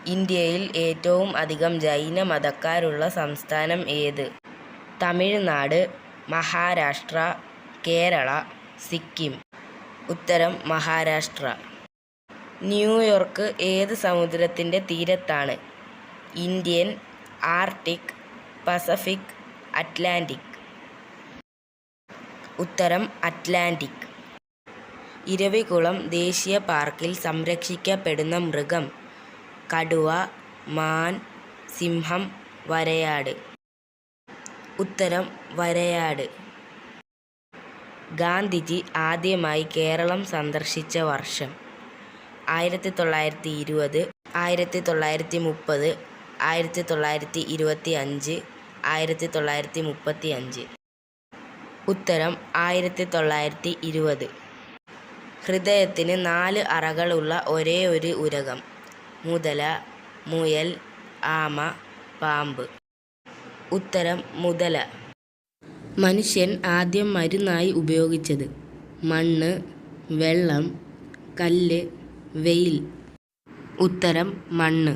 ഇന്ത്യയിൽ ഏറ്റവും അധികം ജൈന മതക്കാരുള്ള സംസ്ഥാനം ഏത്? തമിഴ്നാട്, മഹാരാഷ്ട്ര, കേരള, സിക്കിം. ഉത്തരം മഹാരാഷ്ട്ര. ന്യൂയോർക്ക് ഏത് സമുദ്രത്തിൻ്റെ തീരത്താണ്? Indian, Arctic, Pacific, Atlantic. ഉത്തരം അറ്റ്ലാന്റിക്. ഇരവികുളം ദേശീയ പാർക്കിൽ സംരക്ഷിക്കപ്പെടുന്ന മൃഗം? കടുവ, മാൻ, സിംഹം, വരയാട്. ഉത്തരം വരയാട്. ഗാന്ധിജി ആദ്യമായി കേരളം സന്ദർശിച്ച വർഷം? 1920, 1930, 1925, 1935. ഉത്തരം 1920. ഹൃദയത്തിന് 4 അറകളുള്ള ഒരേയൊരു ഉരഗം? മുതല, മുയൽ, ആമ, പാമ്പ്. ഉത്തരം മുതല. മനുഷ്യൻ ആദ്യം മരുന്നായി ഉപയോഗിച്ചത്? മണ്ണ്, വെള്ളം, കല്ല്, വെയിൽ. ഉത്തരം മണ്ണ്.